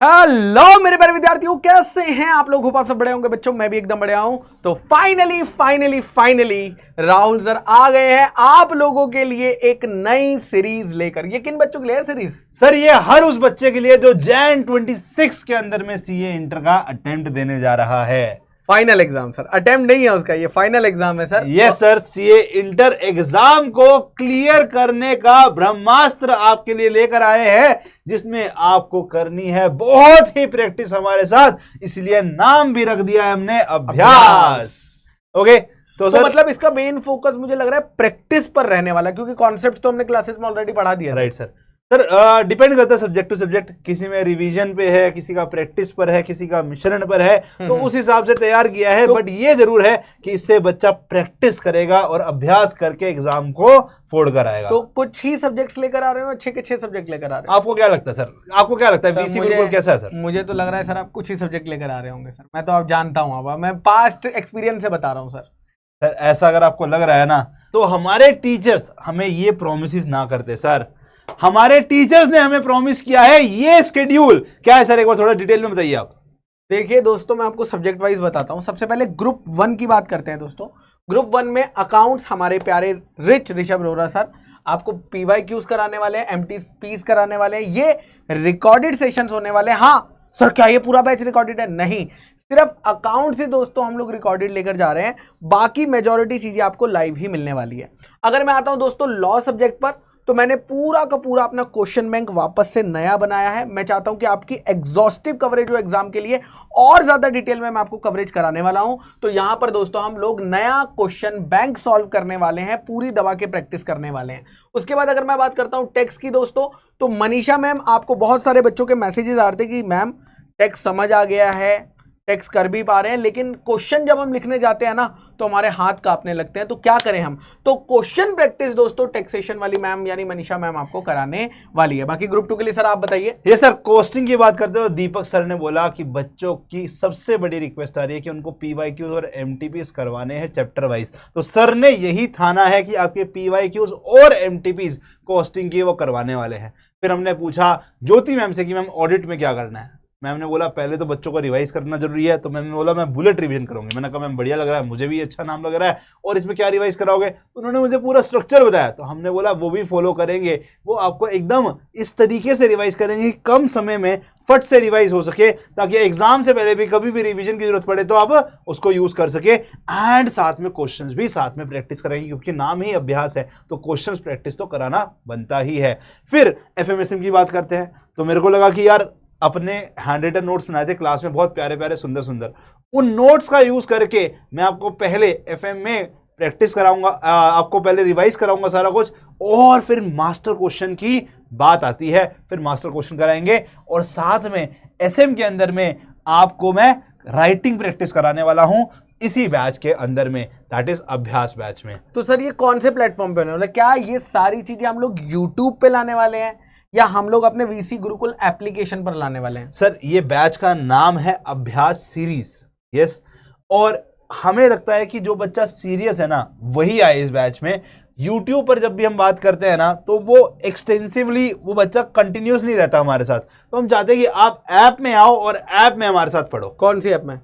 Hello मेरे प्यारे विद्यार्थियों, कैसे हैं आप लोग? आप सब बड़े होंगे बच्चों, मैं भी एकदम बढ़िया हूं। तो फाइनली राहुल सर आ गए हैं आप लोगों के लिए एक नई सीरीज लेकर। ये किन बच्चों के लिए है सीरीज? सर ये हर उस बच्चे के लिए जो जैन 26 के अंदर में सीए इंटर का अटेम्प्ट देने जा रहा है। फाइनल एग्जाम सर, अटेम्प्ट नहीं है उसका, ये फाइनल एग्जाम है सर। ये सर सीए इंटर एग्जाम को क्लियर करने का ब्रह्मास्त्र आपके लिए लेकर आए हैं, जिसमें आपको करनी है बहुत ही प्रैक्टिस हमारे साथ, इसलिए नाम भी रख दिया है हमने अभ्यास। ओके, तो सर मतलब इसका मेन फोकस मुझे लग रहा है प्रैक्टिस पर रहने वाला, क्योंकि कॉन्सेप्ट तो हमने क्लासेस में ऑलरेडी पढ़ा दिया। Right sir. सर डिपेंड करता है सब्जेक्ट टू सब्जेक्ट, किसी में रिवीजन पे है, किसी का प्रैक्टिस पर है, किसी का मिश्रण पर है, तो उस हिसाब से तैयार किया है। बट ये जरूर है कि इससे बच्चा प्रैक्टिस करेगा और अभ्यास करके एग्जाम को फोड़ कर आएगा। तो कुछ ही सब्जेक्ट्स लेकर आ रहे हो, 6 के 6 सब्जेक्ट लेकर आ रहे हो? आपको क्या लगता है सर? आपको क्या लगता है बीसी गुरुकुल कैसा है सर? मुझे तो लग रहा है सर आप कुछ ही सब्जेक्ट लेकर आ रहे होंगे सर। मैं तो अब जानता हूँ, अब मैं पास्ट एक्सपीरियंस से बता रहा हूँ सर। सर ऐसा अगर आपको लग रहा है ना, तो हमारे टीचर्स हमें ये प्रोमिस ना करते सर। हमारे टीचर्स ने हमें प्रॉमिस किया है ये शेड्यूल। क्या है सर, एक बार थोड़ा डिटेल में बताइए आप। देखिए दोस्तों, मैं आपको सब्जेक्ट वाइज बताता हूं। सबसे पहले ग्रुप 1 की बात करते हैं दोस्तों। ग्रुप 1 में अकाउंट्स हमारे प्यारे ऋषभ रोहरा सर आपको PYQs कराने वाले हैं, MTPs कराने वाले हैं। ये रिकॉर्डेड सेशंस होने वाले हैं। हाँ सर, क्या ये पूरा बैच रिकॉर्डेड है? नहीं, सिर्फ अकाउंट से दोस्तों हम लोग रिकॉर्डेड लेकर जा रहे हैं, बाकी मेजॉरिटी चीजें आपको लाइव ही मिलने वाली है। अगर मैं आता हूं दोस्तों लॉ सब्जेक्ट पर, तो मैंने पूरा का पूरा अपना क्वेश्चन बैंक वापस से नया बनाया है। मैं चाहता हूं कि आपकी एग्जॉस्टिव कवरेज हो एग्जाम के लिए, और ज्यादा डिटेल में मैं आपको कवरेज कराने वाला हूं। तो यहां पर दोस्तों हम लोग नया क्वेश्चन बैंक सॉल्व करने वाले हैं, पूरी दबा के प्रैक्टिस करने वाले हैं। उसके बाद अगर मैं बात करता हूं टेक्स्ट की दोस्तों, तो मनीषा मैम, आपको बहुत सारे बच्चों के मैसेजेस आ रहे थे कि मैम टेक्स्ट समझ आ गया है, टेक्स्ट कर भी पा रहे हैं, लेकिन क्वेश्चन जब हम लिखने जाते हैं ना तो हमारे हाथ कांपने लगते हैं। तो क्या करें हम? तो क्वेश्चन प्रैक्टिस दोस्तों टैक्सेशन वाली मैम यानी मनीषा मैम आपको कराने वाली है। बाकी ग्रुप 2 के लिए सर आप बताइए। ये सर कोस्टिंग की बात करते हो, दीपक सर ने बोला कि बच्चों की सबसे बड़ी रिक्वेस्ट आ रही है कि उनको PYQs और MTPs करवाने हैं चैप्टर वाइज। तो सर ने यही ठाना है कि आपके PYQs और MTPs कोस्टिंग की वो करवाने वाले हैं। फिर हमने पूछा ज्योति मैम से कि मैम ऑडिट में क्या करना है। मैम ने बोला पहले तो बच्चों को रिवाइज करना जरूरी है। तो मैम ने बोला मैं बुलेट रिवीजन करूंगी। मैंने कहा मैम बढ़िया लग रहा है, मुझे भी अच्छा नाम लग रहा है, और इसमें क्या रिवाइज कराओगे? तो उन्होंने मुझे पूरा स्ट्रक्चर बताया। तो हमने बोला वो भी फॉलो करेंगे, वो आपको एकदम इस तरीके से रिवाइज करेंगे कि कम समय में फट से रिवाइज हो सके, ताकि एग्जाम से पहले भी कभी भी रिवीजन की जरूरत पड़े तो आप उसको यूज कर सके। एंड साथ में क्वेश्चंस भी साथ में प्रैक्टिस करेंगे, क्योंकि नाम ही अभ्यास है, तो क्वेश्चंस प्रैक्टिस तो कराना बनता ही है। फिर FMSM की बात करते हैं। तो मेरे को लगा कि यार अपने हैंड रिटन नोट्स बनाए थे क्लास में, बहुत प्यारे प्यारे सुंदर सुंदर, उन नोट्स का यूज करके मैं आपको पहले FM में प्रैक्टिस कराऊंगा, आपको पहले रिवाइज कराऊंगा सारा कुछ, और फिर मास्टर क्वेश्चन की बात आती है, फिर मास्टर क्वेश्चन कराएंगे, और साथ में SM के अंदर में आपको मैं राइटिंग प्रैक्टिस कराने वाला हूं इसी बैच के अंदर में, दैट इज अभ्यास बैच में। तो सर ये कौन से प्लेटफॉर्म पे होने वाला? क्या ये सारी चीजें हम लोग यूट्यूब पे लाने वाले हैं, या हम लोग अपने VC गुरुकुल एप्लीकेशन पर लाने वाले हैं? सर ये बैच का नाम है अभ्यास सीरीज। यस, और हमें लगता है कि जो बच्चा सीरियस है ना वही आए इस बैच में। YouTube पर जब भी हम बात करते हैं ना, तो वो एक्सटेंसिवली वो बच्चा कंटिन्यूस नहीं रहता हमारे साथ। तो हम चाहते हैं कि आप ऐप में आओ और ऐप में हमारे साथ पढ़ो। कौन सी ऐप में?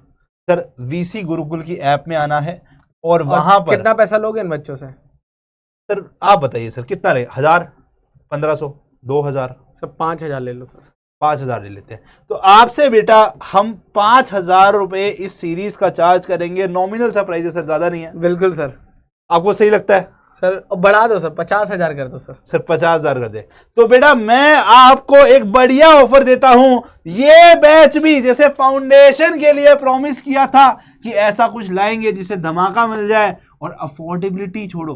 सर VC गुरुकुल की ऐप में आना है, और वहां पर कितना पैसा लोगे इन बच्चों से? सर आप बताइए सर कितना रहे, 1000, 1500, 2000? सर 5000 ले लो सर। 5000 ले लेते हैं। तो आपसे बेटा हम 5000 रुपए इस सीरीज का चार्ज करेंगे। नॉमिनल सा प्राइस है सर, ज्यादा नहीं है। बिल्कुल सर। आपको सही लगता है? सर बढ़ा दो सर, 50,000 कर दो सर। सर 50,000 कर दे। तो बेटा मैं आपको एक बढ़िया ऑफर देता हूं। ये बैच भी जैसे फाउंडेशन के लिए प्रॉमिस किया था कि ऐसा कुछ लाएंगे जिसे धमाका मिल जाए, और अफोर्डेबिलिटी छोड़ो,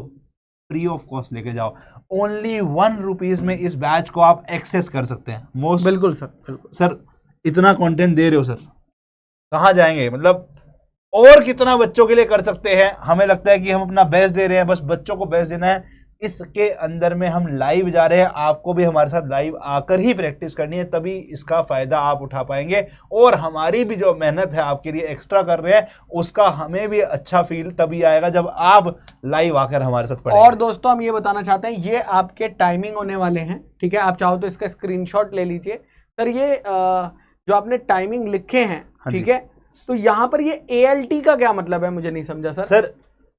फ्री ऑफ कॉस्ट लेके जाओ। ओनली 1 रुपीज में इस बैच को आप एक्सेस कर सकते हैं। मोस्ट बिल्कुल सर, बिल्कुल सर। इतना कंटेंट दे रहे हो सर, कहाँ जाएंगे? मतलब और कितना बच्चों के लिए कर सकते हैं? हमें लगता है कि हम अपना बेस्ट दे रहे हैं, बस बच्चों को बेस्ट देना है। इसके अंदर में हम लाइव जा रहे हैं, आपको भी हमारे साथ लाइव आकर ही प्रैक्टिस करनी है, तभी इसका फायदा आप उठा पाएंगे। और हमारी भी जो मेहनत है आपके लिए एक्स्ट्रा कर रहे हैं, उसका हमें भी अच्छा फील तभी आएगा जब आप लाइव आकर हमारे साथ पढ़ेंगे। और दोस्तों हम ये बताना चाहते हैं, ये आपके टाइमिंग होने वाले हैं, ठीक है? आप चाहो तो इसका स्क्रीनशॉट ले लीजिए सर। ये जो आपने टाइमिंग लिखे हैं, हाँ ठीक जी। है, तो यहाँ पर ये ALT का क्या मतलब है, मुझे नहीं समझा सर। सर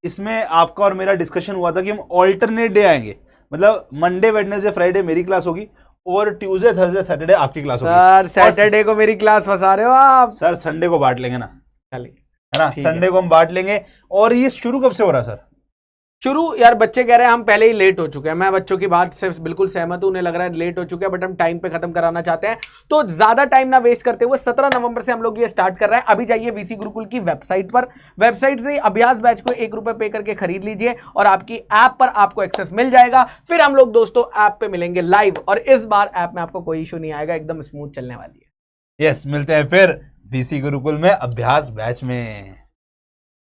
इसमें आपका और मेरा डिस्कशन हुआ था कि हम ऑल्टरनेट डे आएंगे, मतलब मंडे वेडनेसडे फ्राइडे मेरी क्लास होगी और ट्यूसडे थर्सडे सैटरडे आपकी क्लास होगी। सर सैटरडे को मेरी क्लास फंसा रहे हो आप। सर संडे को बांट लेंगे ना, चलिए है ना, ठीक है। संडे को हम बांट लेंगे। और ये शुरू कब से हो रहा है सर? शुरू यार बच्चे कह रहे हैं हम पहले ही लेट हो चुके हैं, मैं बच्चों की बात से बिल्कुल सहमत हूं, उन्हें लग रहा है लेट हो चुके हैं, बट हम टाइम पे खत्म कराना चाहते हैं। तो ज्यादा टाइम ना वेस्ट करते हुए 17 नवंबर से हम लोग ये स्टार्ट कर रहे हैं। अभी जाइए वीसी गुरुकुल की वेबसाइट पर, वेबसाइट से अभ्यास बैच को 1 रुपए पे करके खरीद लीजिए और आपकी ऐप पर आपको एक्सेस मिल जाएगा। फिर हम लोग दोस्तों ऐप पे मिलेंगे लाइव, और इस बार ऐप में आपको कोई इशू नहीं आएगा, एकदम स्मूथ चलने वाली है। यस, मिलते हैं फिर वीसी गुरुकुल में अभ्यास बैच में।